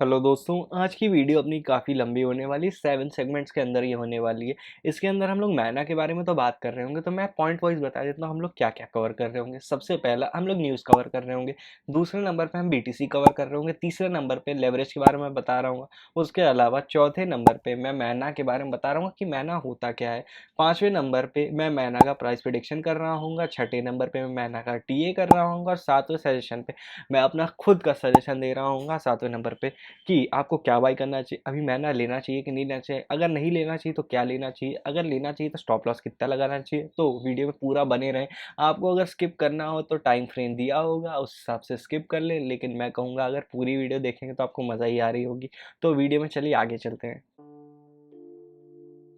Hello दोस्तों, आज की वीडियो अपनी काफ़ी लंबी होने वाली 7 सेगमेंट्स के अंदर ये होने वाली है। इसके अंदर हम लोग मैना के बारे में तो बात कर रहे होंगे, तो मैं पॉइंट वाइज़ बता देता हूँ हम लोग क्या-क्या कवर कर रहे होंगे। सबसे पहला हम लोग न्यूज़ कवर कर रहे होंगे, दूसरे नंबर पे हम बीटीसी कवर कर रहे होंगे, तीसरे नंबर पे लेवरेज के बारे में बता रहा हूँ। उसके अलावा चौथे नंबर पे मैं मैना के बारे में बता रहा हूँ कि मैना होता क्या है। पाँचवें नंबर पे मैं मैना का प्राइस प्रेडिक्शन कर रहा हूँगा, छठे नंबर पे मैं मैना का टीए कर रहा हूँगा और सातवें सजेशन पे मैं अपना खुद का सजेशन दे रहा हूँगा सातवें नंबर पे कि आपको क्या बाय करना चाहिए, अभी मैना लेना चाहिए कि नहीं लेना चाहिए, अगर नहीं लेना चाहिए तो क्या लेना चाहिए, अगर लेना चाहिए तो स्टॉप लॉस कितना लगाना चाहिए। तो वीडियो में पूरा बने रहें। आपको अगर स्किप करना हो तो टाइम फ्रेम दिया होगा, उस हिसाब से स्किप कर लें, लेकिन मैं कहूँगा अगर पूरी वीडियो देखेंगे तो आपको मज़ा ही आ रही होगी। तो वीडियो में चलिए आगे चलते हैं।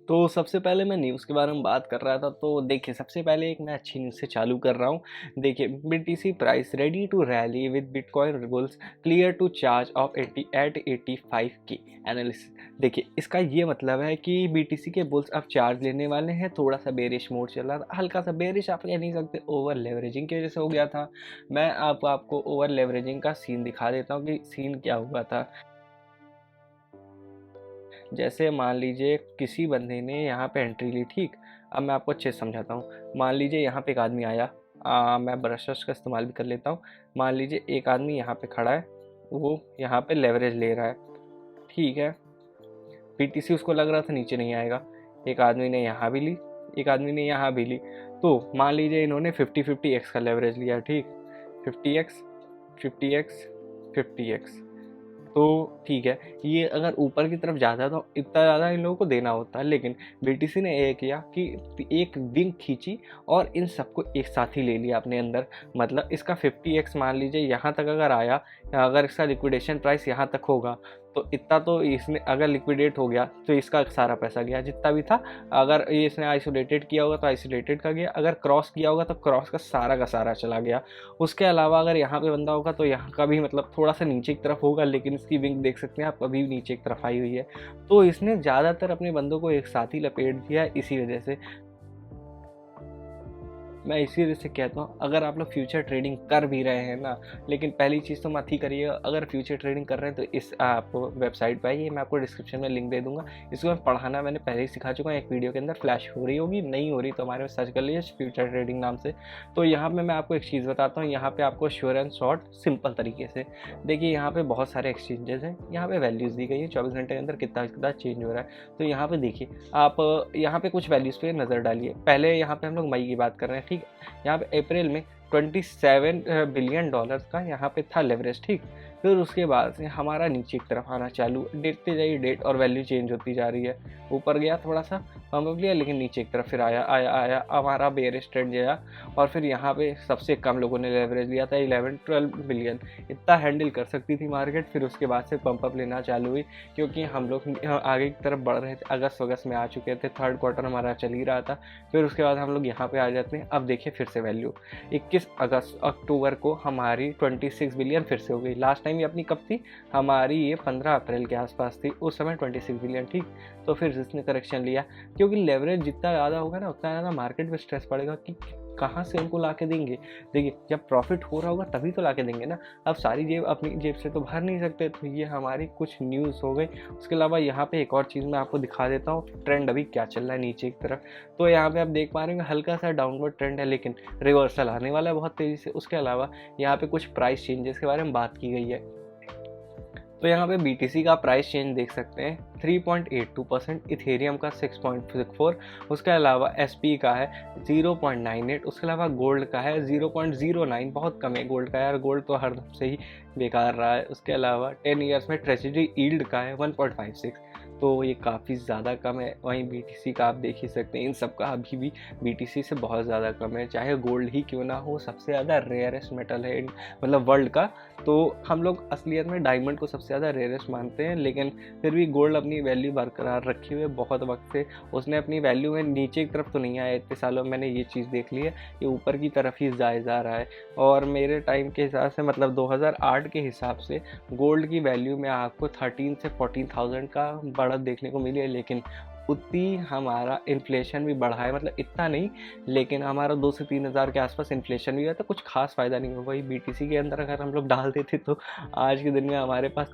तो सबसे पहले मैं न्यूज़ के बारे में बात कर रहा था, तो देखिए सबसे पहले एक मैं अच्छी न्यूज़ से चालू कर रहा हूँ। देखिए BTC price ready to rally with bitcoin bulls clear to charge off 80 at 85 के एनालिसिस। देखिए इसका ये मतलब है कि बीटीसी के बुल्स अब चार्ज लेने वाले हैं। थोड़ा सा बेरिश मोड चल रहा था, हल्का सा बेरिश आप कह नहीं सकते, ओवर लेवरेजिंग की वजह से हो गया था। मैं आपको ओवर लेवरेजिंग का सीन दिखा देता हूँ कि सीन क्या हुआ था। जैसे मान लीजिए किसी बंदे ने यहाँ पे एंट्री ली, ठीक। अब मैं आपको अच्छे से समझाता हूँ। मान लीजिए यहाँ पे एक आदमी आया, मैं ब्रशर्स का इस्तेमाल भी कर लेता हूँ। मान लीजिए एक आदमी यहाँ पे खड़ा है, वो यहाँ पे लेवरेज ले रहा है, ठीक है। पीटीसी उसको लग रहा था नीचे नहीं आएगा। एक आदमी ने यहाँ भी ली, एक आदमी ने यहाँ भी ली। तो मान लीजिए इन्होंने 50-50x का लेवरेज लिया, ठीक। 50x 50x 50x। तो ठीक है, ये अगर ऊपर की तरफ जाता तो इतना ज़्यादा इन लोगों को देना होता है, लेकिन बीटीसी ने ये किया कि एक विंग खींची और इन सबको एक साथ ही ले लिया अपने अंदर। मतलब इसका 50x मान लीजिए यहाँ तक अगर आया, अगर इसका लिक्विडेशन प्राइस यहाँ तक होगा तो इतना तो इसने अगर लिक्विडेट हो गया तो इसका सारा पैसा गया जितना भी था। अगर ये इसने आइसोलेटेड किया होगा तो आइसोलेटेड का गया, अगर क्रॉस किया होगा तो क्रॉस का सारा चला गया। उसके अलावा अगर यहाँ पे बंदा होगा तो यहाँ का भी मतलब थोड़ा सा नीचे की तरफ होगा, लेकिन इसकी विंग देख सकते हैं आप अभी भी नीचे की तरफ आई हुई है। तो इसने ज़्यादातर अपने बंदों को एक साथ ही लपेट दिया है, इसी वजह से मैं इसी वजह से कहता हूँ अगर आप लोग फ्यूचर ट्रेडिंग कर भी रहे हैं ना, लेकिन पहली चीज़ तो मत ही करिएगा। अगर फ्यूचर ट्रेडिंग कर रहे हैं तो इस आप वेबसाइट पर आइए, मैं आपको डिस्क्रिप्शन में लिंक दे दूंगा। इसको मैं पढ़ाना मैंने पहले ही सिखा चुका हूँ, एक वीडियो के अंदर फ्लैश हो रही होगी, नहीं हो रही तो हमारे में सर्च कर लीजिए फ्यूचर ट्रेडिंग नाम से। तो यहाँ पर मैं आपको एक चीज़ बताता हूँ, यहाँ पर आपको श्योर एंड शॉर्ट सिंपल तरीके से देखिए। यहाँ पर बहुत सारे एक्सचेंजेस हैं, यहाँ पर वैल्यूज़ दी गई है 24 घंटे के अंदर कितना कितना चेंज हो रहा है। तो यहाँ पर देखिए आप यहाँ पर कुछ वैल्यूज़ पे नज़र डालिए। पहले यहाँ पर हम लोग मई की बात कर रहे हैं, ठीक। यहाँ पे अप्रैल में 27 बिलियन डॉलर का यहाँ पे था लेवरेज, ठीक। फिर उसके बाद से हमारा नीचे की तरफ आना चालू, देखते जाइए डेट और वैल्यू चेंज होती जा रही है। ऊपर गया थोड़ा सा पंप अप लिया, लेकिन नीचे की तरफ फिर आया आया आया हमारा बेयरिश ट्रेंड गया। और फिर यहाँ पे सबसे कम लोगों ने लेवरेज लिया था 11-12 बिलियन, इतना हैंडल कर सकती थी मार्केट। फिर उसके बाद से पंप अप लेना चालू हुई, क्योंकि हम लोग आगे की तरफ बढ़ रहे थे, अगस्त में आ चुके थे, थर्ड क्वार्टर हमारा चल ही रहा था। फिर उसके बाद हम लोग यहाँ पे आ जाते हैं। अब देखिए फिर से वैल्यू 21 अक्टूबर को हमारी 26 बिलियन फिर से हो गई। लास्ट टाइम ये अपनी कब थी, हमारी ये 15 अप्रैल के आसपास थी, उस समय 26 बिलियन, ठीक। तो फिर इसने करेक्शन लिया, क्योंकि लेवरेज जितना ज़्यादा होगा ना उतना ज़्यादा मार्केट में स्ट्रेस पड़ेगा कि कहाँ से उनको ला के देंगे। देखिए जब प्रॉफिट हो रहा होगा तभी तो ला के देंगे ना। अब सारी जेब अपनी जेब से तो भर नहीं सकते। तो ये हमारी कुछ न्यूज़ हो गई। उसके अलावा यहाँ पे एक और चीज़ मैं आपको दिखा देता हूँ, ट्रेंड अभी क्या चल रहा है नीचे की तरफ। तो यहाँ पे आप देख पा रहे हैं हल्का सा डाउनवर्ड ट्रेंड है, लेकिन रिवर्सल आने वाला है बहुत तेज़ी से। उसके अलावा यहाँ पे कुछ प्राइस चेंजेस के बारे में बात की गई है। तो यहाँ पे BTC का प्राइस चेंज देख सकते हैं 3.82%, इथेरियम का 6.64, उसके अलावा SP का है 0.98, उसके अलावा गोल्ड का है 0.09, बहुत कम है गोल्ड का यार, गोल्ड तो हर से ही बेकार रहा है। उसके अलावा 10 ईयर्स में ट्रेजरी यील्ड का है 1.56, तो ये काफ़ी ज़्यादा कम है। वहीं BTC का आप देख ही सकते हैं, इन सब का अभी भी BTC से बहुत ज़्यादा कम है। चाहे गोल्ड ही क्यों ना हो, सबसे ज़्यादा रेयरेस्ट मेटल है मतलब वर्ल्ड का। तो हम लोग असलियत में डायमंड को सबसे ज़्यादा रेयरेस्ट मानते हैं, लेकिन फिर भी गोल्ड अपनी वैल्यू बरकरार रखी हुई है बहुत वक्त से। उसने अपनी वैल्यू में नीचे की तरफ तो नहीं आया इतने सालों में, मैंने ये चीज़ देख ली है, ये ऊपर की तरफ ही जा रहा है। और मेरे टाइम के हिसाब से मतलब 2008 के हिसाब से गोल्ड की वैल्यू में आपको 13 से 14,000 का बढ़त देखने को मिली है, लेकिन उतनी हमारा इन्फ्लेशन भी बढ़ा है, मतलब इतना नहीं, लेकिन हमारा 2 से 3 हज़ार के आसपास इन्फ्लेशन भी हुआ, तो कुछ खास फ़ायदा नहीं हुआ। वही BTC के अंदर अगर हम लोग डाल देते तो आज के दिन में हमारे पास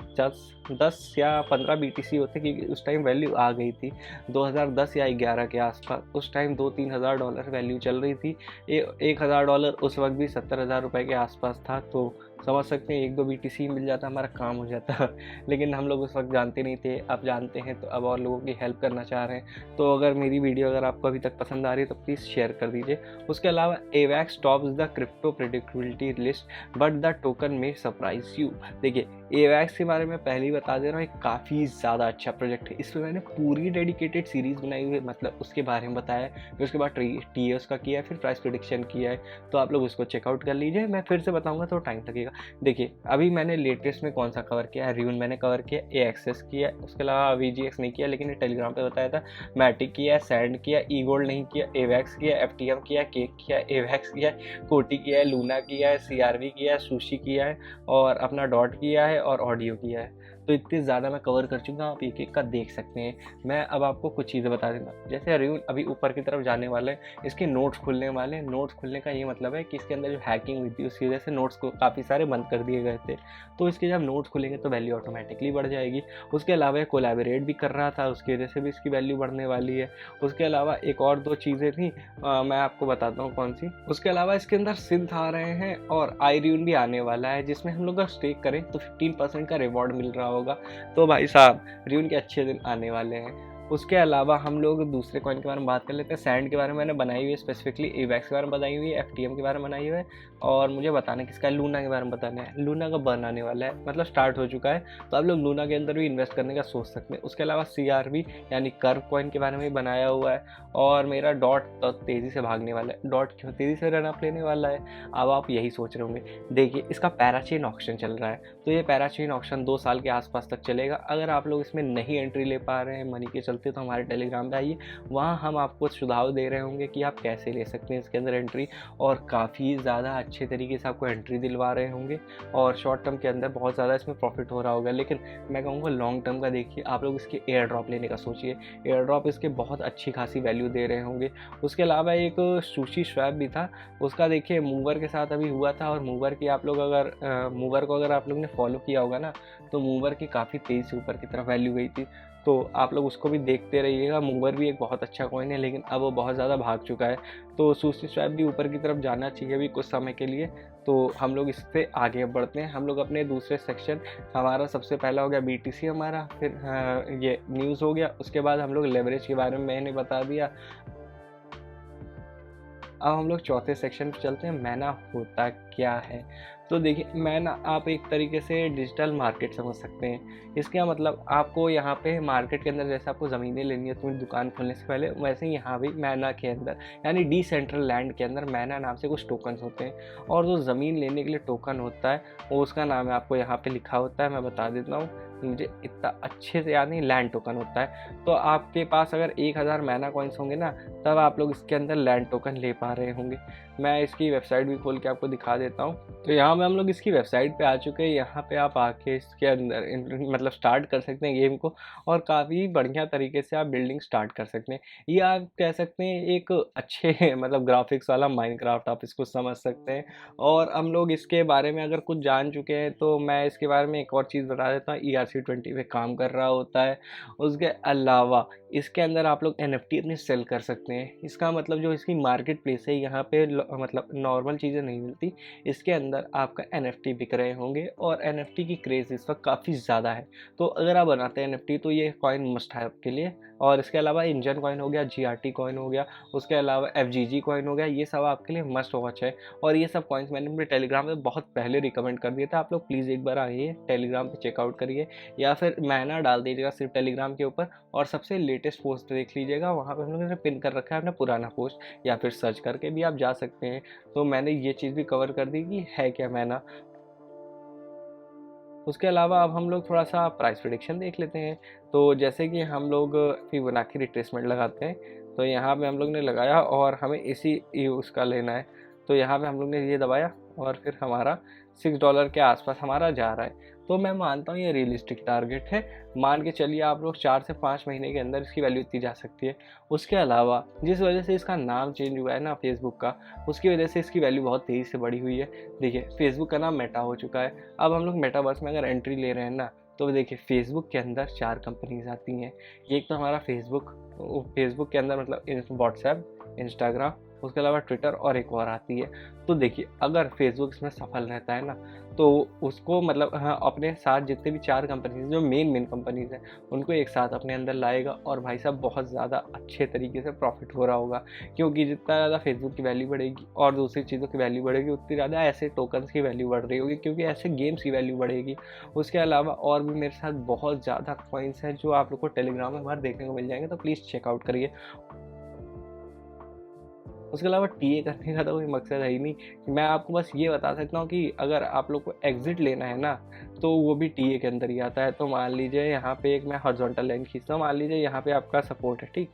10 या 15 BTC होते, क्योंकि उस टाइम वैल्यू आ गई थी 2010 या 11 के आसपास। उस टाइम $2-3 हज़ार वैल्यू चल रही थी। $1,000 उस वक्त भी 70,000 रुपये के आसपास था। तो समझ सकते हैं 1-2 BTC मिल जाता, हमारा काम हो जाता। लेकिन हम लोग उस वक्त जानते नहीं थे, अब जानते हैं तो अब और लोगों की हेल्प करना चाह रहे हैं। तो अगर मेरी वीडियो अगर आपको अभी तक पसंद आ रही है तो प्लीज़ शेयर कर दीजिए। उसके अलावा AVAX tops the crypto predictability list but the token में सरप्राइज यू। देखिए, AVAX के बारे में पहले ही बता दे रहा हूँ, एक काफ़ी ज़्यादा अच्छा प्रोजेक्ट है। इस पर मैंने पूरी डेडिकेटेड सीरीज़ बनाई हुई है, मतलब उसके बारे में बताया है, फिर उसके बाद TS का किया है, फिर प्राइस प्रेडिक्शन किया है। तो आप लोग उसको चेकआउट कर लीजिए। मैं फिर से बताऊँगा तो टाइम लगेगा। देखिए, अभी मैंने लेटेस्ट में कौन सा कवर किया है, र्यून मैंने कवर किया, AXS किया, उसके अलावा VGX नहीं किया, लेकिन टेलीग्राम पे बताया था। मैटिक किया, सैंड किया, ईगोल्ड नहीं किया, AVAX किया, FTM किया, केक किया, AVAX किया, कोटी किया है, लूना किया है, CRV किया है, सुशी किया है, और अपना डॉट किया है, और ऑडियो किया है। तो इतनी ज़्यादा मैं कवर कर चुका हूँ, आप एक एक का देख सकते हैं। मैं अब आपको कुछ चीज़ें बता देता हूँ। जैसे र्यून अभी ऊपर की तरफ जाने वाले हैं, इसके नोट्स खुलने वाले हैं। नोट्स खुलने का ये मतलब है कि इसके अंदर जो हैकिंग हुई थी उसकी वजह से नोट्स को काफ़ी सारे बंद कर दिए गए थे। तो इसके जब नोट्स खुलेंगे तो वैल्यू ऑटोमेटिकली बढ़ जाएगी। उसके अलावा ये कोलैबोरेट भी कर रहा था, उसकी वजह से भी इसकी वैल्यू बढ़ने वाली है। उसके अलावा एक और 2 चीज़ें थी, मैं आपको बताता हूँ कौन सी। उसके अलावा इसके अंदर सिंथ आ रहे हैं और iRune भी आने वाला है, जिसमें हम लोग अगर स्टेक करें तो 15% का रिवॉर्ड मिल रहा होगा। तो भाई साहब, र्यून के अच्छे दिन आने वाले हैं। उसके अलावा हम लोग दूसरे कॉइन के बारे में बात कर लेते हैं। सैंड के बारे में मैंने बनाई हुई है, स्पेसिफिकली AVAX के बारे में बनाई हुई है, FTM के बारे में बनाई हुई है, और मुझे बताना किसका है, लूना के बारे में बताना है। लूना का बर्न आने वाला है, मतलब स्टार्ट हो चुका है, तो आप लोग लूना के अंदर भी इन्वेस्ट करने का सोच सकते हैं। उसके अलावा CRV यानी कर्व कॉइन के बारे में भी बनाया हुआ है, और मेरा डॉट तो तेज़ी से भागने वाला है। डॉट क्यों तेज़ी से रन अप लेने वाला है, अब आप यही सोच रहे होंगे। देखिए, इसका पैराचेन ऑक्शन चल रहा है, तो ये पैराचेन ऑक्शन 2 साल के आसपास तक चलेगा। अगर आप लोग इसमें नहीं एंट्री ले पा रहे हैं मनी के चलते, तो हमारे टेलीग्राम पे आइए, वहाँ हम आपको सुझाव दे रहे होंगे कि आप कैसे ले सकते हैं इसके अंदर एंट्री, और काफ़ी ज़्यादा अच्छे तरीके से आपको एंट्री दिलवा रहे होंगे, और शॉर्ट टर्म के अंदर बहुत ज़्यादा इसमें प्रॉफिट हो रहा होगा। लेकिन मैं कहूँगा लॉन्ग टर्म का देखिए, आप लोग इसके एयर ड्रॉप लेने का सोचिए। एयर ड्रॉप इसके बहुत अच्छी खासी वैल्यू दे रहे होंगे। उसके अलावा एक सुशी स्वैप भी था, उसका देखिए मूवर के साथ अभी हुआ था, और मूवर की आप लोग अगर मूवर को अगर आप लोग ने फॉलो किया होगा ना, तो मूवर की काफ़ी तेज़ से ऊपर की तरफ वैल्यू गई थी। तो आप लोग उसको भी देखते रहिएगा। मूवर भी एक बहुत अच्छा कॉइन है, लेकिन अब वो बहुत ज़्यादा भाग चुका है। तो सुशी स्वैप भी ऊपर की तरफ जाना चाहिए अभी कुछ समय के लिए। तो हम लोग इससे आगे बढ़ते हैं। हम लोग अपने दूसरे सेक्शन, हमारा सबसे पहला हो गया BTC हमारा, फिर ये न्यूज़ हो गया। उसके बाद हम लोग लेवरेज के बारे में मैंने बता दिया। अब हम लोग चौथे सेक्शन पे चलते हैं, मैना होता क्या है। तो देखिए, मैना आप एक तरीके से डिजिटल मार्केट समझ सकते हैं। इसका मतलब आपको यहाँ पे मार्केट के अंदर जैसे आपको ज़मीनें लेनी है तुम्हें दुकान खोलने से पहले, वैसे ही यहाँ भी मैना के अंदर यानी डिसेंट्रल लैंड के अंदर मैना नाम से कुछ टोकन्स होते हैं, और जो ज़मीन लेने के लिए टोकन होता है वो उसका नाम है, आपको यहाँ पे लिखा होता है, मैं बता देता हूँ, मुझे इतना अच्छे से याद नहीं, लैंड टोकन होता है। तो आपके पास अगर 1000 मैना कॉइन्स होंगे ना, तब आप लोग इसके अंदर लैंड टोकन ले पा रहे होंगे। मैं इसकी वेबसाइट भी खोल के आपको दिखा देता हूँ। तो यहाँ पे हम लोग इसकी वेबसाइट पे आ चुके हैं। यहाँ पे आप आके इसके अंदर मतलब स्टार्ट कर सकते हैं गेम को, और काफ़ी बढ़िया तरीके से आप बिल्डिंग स्टार्ट कर सकते हैं। ये आप कह सकते हैं एक अच्छे मतलब ग्राफिक्स वाला माइनक्राफ्ट आप इसको समझ सकते हैं। और हम लोग इसके बारे में अगर कुछ जान चुके हैं, तो मैं इसके बारे में एक और चीज़ बता देता हूँ। ERC-20 पे काम कर रहा होता है। उसके अलावा इसके अंदर आप लोग NFT अपनी सेल कर सकते हैं। इसका मतलब जो इसकी मार्केट प्लेस है, यहाँ पे मतलब नॉर्मल चीज़ें नहीं मिलती, इसके अंदर आपका NFT बिक रहे होंगे, और NFT की क्रेज़ इस वक्त काफ़ी ज़्यादा है। तो अगर आप बनाते हैं NFT, तो ये कॉइन मस्ट है आपके लिए। और इसके अलावा इंजन कॉइन हो गया, GRT कॉइन हो गया, उसके अलावा FGG कॉइन हो गया, ये सब आपके लिए मस्ट वॉच है। और ये सब कॉइन्स मैंने अपने टेलीग्राम पे बहुत पहले रिकमेंड कर दिया था। आप लोग प्लीज़ एक बार आइए टेलीग्राम पे चेकआउट करिए, या फिर मैना डाल दीजिएगा सिर्फ टेलीग्राम के ऊपर, और सबसे लेटेस्ट पोस्ट देख लीजिएगा, वहाँ पे हम लोगों ने पिन कर रखा है अपना पुराना पोस्ट, या फिर सर्च करके भी आप जा सकते हैं। तो मैंने ये चीज़ भी कवर कर दी कि है क्या मैना। उसके अलावा अब हम लोग थोड़ा सा प्राइस प्रेडिक्शन देख लेते हैं। तो जैसे कि हम लोग फिबोनाची रिट्रेसमेंट लगाते हैं, तो यहाँ पे हम लोग ने लगाया, और हमें इसी उसका लेना है। तो यहाँ पे हम लोग ने ये दबाया, और फिर हमारा $6 के आसपास हमारा जा रहा है। तो मैं मानता हूँ ये रियलिस्टिक टारगेट है। मान के चलिए आप लोग 4 से 5 महीने के अंदर इसकी वैल्यू इतनी जा सकती है। उसके अलावा जिस वजह से इसका नाम चेंज हुआ है ना फेसबुक का, उसकी वजह से इसकी वैल्यू बहुत तेज़ी से बढ़ी हुई है। देखिए फेसबुक का नाम मेटा हो चुका है। अब हम लोग मेटावर्स में अगर एंट्री ले रहे हैं ना, तो देखिए फेसबुक के अंदर 4 कंपनीज आती हैं। एक तो हमारा फेसबुक के अंदर मतलब व्हाट्सएप, इंस्टाग्राम, उसके अलावा ट्विटर और एक और आती है। तो देखिए अगर फेसबुक इसमें सफल रहता है ना, तो उसको मतलब हाँ, अपने साथ जितने भी 4 कंपनीज जो मेन कंपनीज हैं उनको एक साथ अपने अंदर लाएगा और भाई साहब बहुत ज़्यादा अच्छे तरीके से प्रॉफिट हो रहा होगा। क्योंकि जितना ज़्यादा फेसबुक की वैल्यू बढ़ेगी और दूसरी चीज़ों की वैल्यू बढ़ेगी, उतनी ज़्यादा ऐसे टोकन्स की वैल्यू बढ़ रही होगी, क्योंकि ऐसे गेम्स की वैल्यू बढ़ेगी। उसके अलावा और भी मेरे साथ बहुत ज़्यादा कॉइन्स हैं जो आप लोग को टेलीग्राम में हमारे देखने को मिल जाएंगे, तो प्लीज़ चेकआउट करिए। उसके अलावा टीए करने का तो कोई मकसद है ही नहीं। मैं आपको बस ये बता सकता हूँ कि अगर आप लोग को एग्ज़िट लेना है ना, तो वो भी टीए के अंदर ही आता है। तो मान लीजिए यहाँ पे एक मैं हॉरिजॉन्टल लाइन खींचता हूँ, मान लीजिए यहाँ पे आपका सपोर्ट है, ठीक।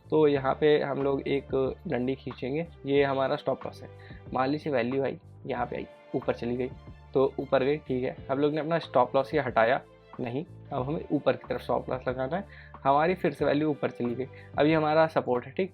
तो यहाँ पे हम लोग एक डंडी खींचेंगे, ये हमारा स्टॉप लॉस है। मान लीजिए वैल्यू आई, यहाँ पे आई, ऊपर चली गई, तो ऊपर गई, ठीक है। हम लोग ने अपना स्टॉप लॉस ये हटाया नहीं, अब हमें ऊपर की तरफ स्टॉप लॉस लगाना है। हमारी फिर से वैल्यू ऊपर चली गई, अब ये हमारा सपोर्ट है, ठीक।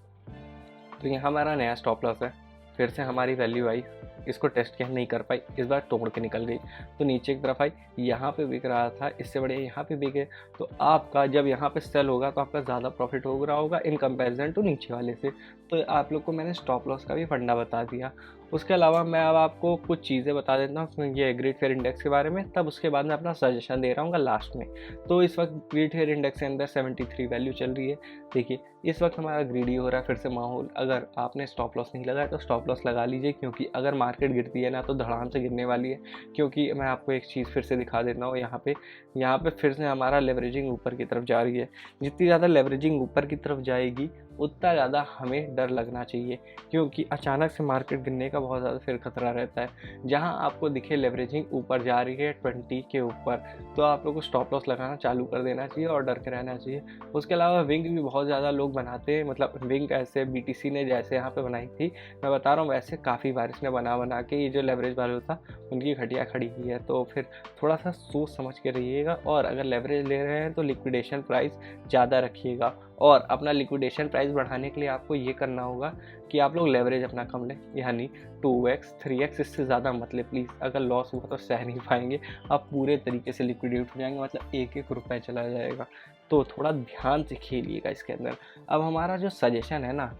तो ये हमारा नया स्टॉप लॉस है। फिर से हमारी वैल्यू आई, इसको टेस्ट किया, नहीं कर पाई, इस बार तोड़ के निकल गई, तो नीचे की तरफ आई, यहाँ पे बिक रहा था, इससे बढ़िया यहाँ पे बिके। तो आपका जब यहाँ पे सेल होगा तो आपका ज़्यादा प्रॉफिट हो रहा होगा इन कंपैरिजन टू नीचे वाले से। तो आप लोग को मैंने स्टॉप लॉस का भी फंडा बता दिया। उसके अलावा मैं अब आपको कुछ चीज़ें बता देता हूँ ये ग्रेट फेयर इंडेक्स के बारे में, तब उसके बाद मैं अपना सजेशन दे रहा हूँ लास्ट में। तो इस वक्त ग्रेट फेयर इंडेक्स के अंदर 73 वैल्यू चल रही है। देखिए इस वक्त हमारा ग्रीडी हो रहा है फिर से माहौल। अगर आपने स्टॉप लॉस नहीं लगाया तो स्टॉप लॉस लगा लीजिए, क्योंकि अगर मार्केट गिरती है ना तो धड़ाम से गिरने वाली है। क्योंकि मैं आपको एक चीज़ फिर से दिखा देता हूँ, यहाँ पे फिर से हमारा लेवरेजिंग ऊपर की तरफ जा रही है। जितनी ज़्यादा लेवरेजिंग ऊपर की तरफ जाएगी उतना ज़्यादा हमें डर लगना चाहिए, क्योंकि अचानक से मार्केट गिरने का बहुत ज़्यादा फिर खतरा रहता है। जहां आपको दिखे लेवरेजिंग ऊपर जा रही है 20 के ऊपर, तो आप लोग को स्टॉप लॉस लगाना चालू कर देना चाहिए और डर के रहना चाहिए। उसके अलावा विंग भी बहुत ज़्यादा लोग बनाते हैं, मतलब विंग ऐसे BTC ने जैसे यहाँ पे बनाई थी, मैं बता रहा हूँ वैसे काफ़ी बार इसने बना के ये जो लेवरेज वाले होता उनकी घटिया खड़ी की है। तो फिर थोड़ा सा सोच समझ के रहिएगा, और अगर लेवरेज ले रहे हैं तो लिक्विडेशन प्राइस ज़्यादा रखिएगा। और अपना लिक्विडेशन प्राइस बढ़ाने के लिए आपको ये करना होगा कि आप लोग लेवरेज अपना कम लें, यानी 2x 3x, इससे ज़्यादा मत ले प्लीज़। अगर लॉस हुआ तो सह नहीं पाएंगे, आप पूरे तरीके से लिक्विडेट हो जाएंगे, मतलब एक एक रुपये चला जाएगा। तो थोड़ा ध्यान से खेलिएगा इसके अंदर। अब हमारा जो सजेशन है ना,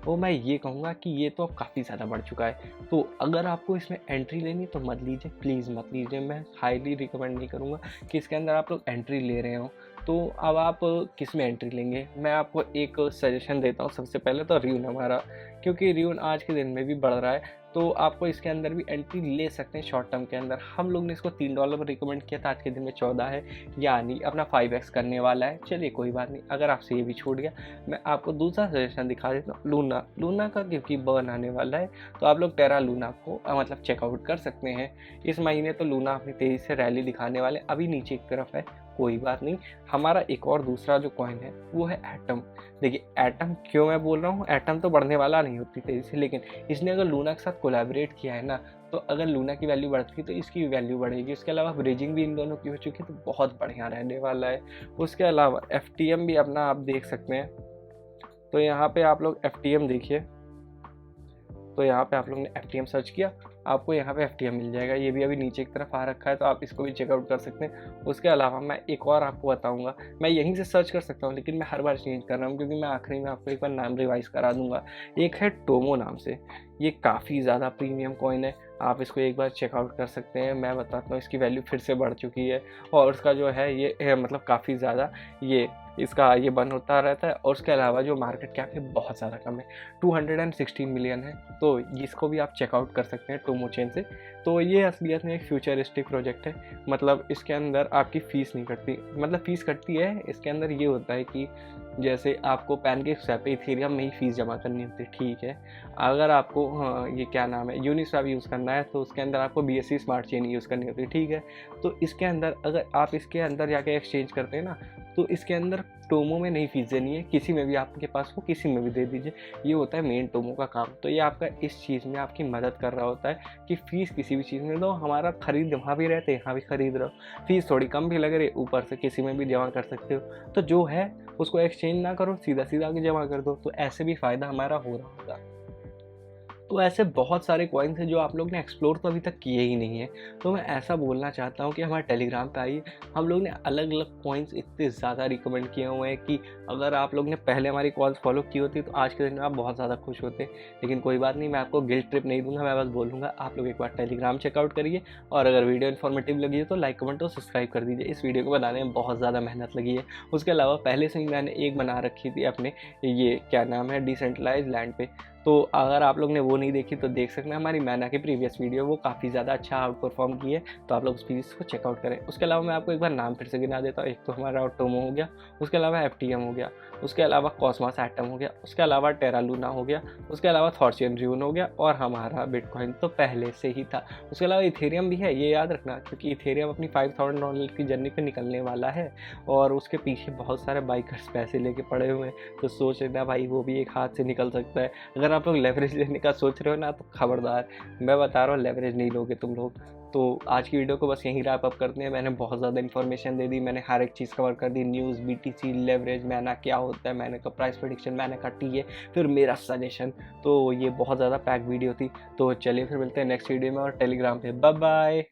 वो मैं ये कहूँगा कि ये तो अब काफ़ी ज़्यादा बढ़ चुका है। तो अगर आपको इसमें एंट्री लेनी तो मत लीजिए, प्लीज़ मत लीजिए। मैं हाईली रिकमेंड नहीं करूँगा कि इसके अंदर आप लोग एंट्री ले रहे हो। तो अब आप किस में एंट्री लेंगे, मैं आपको एक सजेशन देता हूँ। सबसे पहले तो र्यून हमारा, क्योंकि र्यून आज के दिन में भी बढ़ रहा है, तो आपको इसके अंदर भी एंट्री ले सकते हैं शॉर्ट टर्म के अंदर। हम लोग ने इसको $3 पर रिकमेंड किया था, आज के दिन में 14 है, यानी अपना 5x करने वाला है। चलिए कोई बात नहीं, अगर आपसे ये भी छूट गया, मैं आपको दूसरा सजेशन दिखा देता हूँ, लूना का, क्योंकि बर्न आने वाला है तो आप लोग टेरा लूना को मतलब चेकआउट कर सकते हैं। इस महीने तो लूना अपनी तेज़ी से रैली दिखाने वाले, अभी नीचे की तरफ है, कोई बात नहीं। हमारा एक और दूसरा जो कॉइन है वो है एटम। देखिए एटम क्यों मैं बोल रहा हूँ, एटम तो बढ़ने वाला नहीं होती तेज़ी से, लेकिन इसने अगर लूना के साथ कोलैबोरेट किया है ना, तो अगर लूना की वैल्यू बढ़ती है तो इसकी भी वैल्यू बढ़ेगी। उसके अलावा ब्रिजिंग भी इन दोनों की हो चुकी है, तो बहुत बढ़िया रहने वाला है। उसके अलावा FTM भी अपना आप देख सकते हैं। तो यहाँ पे आप लोग FTM देखिए, तो यहाँ पे आप लोग ने FTM सर्च किया, आपको यहाँ पे FTM मिल जाएगा। ये भी अभी नीचे की तरफ आ रखा है, तो आप इसको भी चेकआउट कर सकते हैं। उसके अलावा मैं एक और आपको बताऊंगा, मैं यहीं से सर्च कर सकता हूँ, लेकिन मैं हर बार चेंज कर रहा हूँ, क्योंकि मैं आखिरी में आपको एक बार नाम रिवाइज करा दूंगा। एक है टोमो नाम से, ये काफ़ी ज़्यादा प्रीमियम कॉइन है, आप इसको एक बार चेकआउट कर सकते हैं। मैं बताता हूँ, इसकी वैल्यू फिर से बढ़ चुकी है, और उसका जो है ये है मतलब काफ़ी ज़्यादा इसका ये बन होता रहता है। और उसके अलावा जो मार्केट कैप है बहुत ज़्यादा कम है, 216 मिलियन है, तो इसको भी आप चेकआउट कर सकते हैं टोमो चेन से। तो ये असलियत में एक फ्यूचरिस्टिक प्रोजेक्ट है, मतलब इसके अंदर आपकी फ़ीस नहीं कटती, मतलब फ़ीस कटती है। इसके अंदर ये होता है कि जैसे आपको पैनकेकस्वैप पे इथेरियम में ही फ़ीस जमा करनी होती है, ठीक है। अगर आपको ये क्या नाम है यूनिस्वैप यूज़ करना है, तो उसके अंदर आपको BSC स्मार्ट चेन यूज़ करनी होती है, ठीक है। तो इसके अंदर अगर आप इसके अंदर जाके एक्सचेंज करते हैं ना, तो इसके अंदर टोमो में नहीं फीस देनी है, किसी में भी आपके पास हो किसी में भी दे दीजिए। ये होता है मेन टोमो का काम। तो ये आपका इस चीज़ में आपकी मदद कर रहा होता है कि फ़ीस किसी भी चीज़ में दो, हमारा खरीद वहाँ भी रहते यहाँ भी खरीद रहे हो, फ़ीस थोड़ी कम भी लग रही, ऊपर से किसी में भी जमा कर सकते हो। तो जो है उसको एक्सचेंज ना करो, सीधा सीधा आगे जमा कर दो, तो ऐसे भी फ़ायदा हमारा हो रहा होगा। तो ऐसे बहुत सारे कॉइन्स हैं जो आप लोग ने एक्सप्लोर तो अभी तक किए ही नहीं है। तो मैं ऐसा बोलना चाहता हूँ कि हमारे टेलीग्राम पे आइए, हम लोग ने अलग अलग कॉइन्स इतने ज़्यादा रिकमेंड किए हुए हैं कि अगर आप लोग ने पहले हमारी कॉल्स फॉलो की होती तो आज के दिन में आप बहुत ज़्यादा खुश होते। लेकिन कोई बात नहीं, मैं आपको गिल्ट ट्रिप नहीं दूंगा, मैं बस बोलूँगा आप लोग एक बार टेलीग्राम चेकआउट करिए। और अगर वीडियो इन्फॉर्मेटिव लगी है तो लाइक कमेंट और सब्सक्राइब कर दीजिए। इस वीडियो को बनाने में बहुत ज़्यादा मेहनत लगी है। उसके अलावा पहले से ही मैंने एक बना रखी थी अपने, ये क्या नाम है, डिसेंट्रलाइज लैंड पे। तो अगर आप लोग ने वो नहीं देखी तो देख सकते हैं, हमारी मैना की प्रीवियस वीडियो वो काफ़ी ज़्यादा अच्छा आउट परफॉर्म की है। तो आप लोग उस प्लीज़ को चेकआउट करें। उसके अलावा मैं आपको एक बार नाम फिर से गिना देता हूँ। एक तो हमारा टोमो हो गया, उसके अलावा एफटीएम हो गया, उसके अलावा कॉस्मोस एटम हो गया, उसके अलावा टेरा लूना हो गया, उसके अलावा थॉर्चियन ड्यून हो गया, और हमारा बिटकॉइन तो पहले से ही था। उसके अलावा इथेरियम भी है, ये याद रखना, क्योंकि इथेरियम अपनी $5000 की जर्नी पे निकलने वाला है और उसके पीछे बहुत सारे बाइकर्स पैसे लेके पड़े हुए हैं। तो सोच लेना भाई, वो भी एक हाथ से निकल सकता है। अगर आप लोग लेवरेज लेने का सोच रहे हो ना, तो खबरदार, मैं बता रहा हूँ लेवरेज नहीं लोगे तुम लोग। तो आज की वीडियो को बस यहीं रैप अप करते हैं। मैंने बहुत ज़्यादा इन्फॉर्मेशन दे दी, मैंने हर एक चीज़ कवर कर दी, न्यूज़, बीटीसी, लेवरेज, मैना क्या होता है, मैंने का प्राइस प्रेडिक्शन, मैंने का टीए, फिर मेरा सजेशन। तो ये बहुत ज़्यादा पैक वीडियो थी। तो चलिए फिर मिलते हैं नेक्स्ट वीडियो में और टेलीग्राम पे। Bye bye.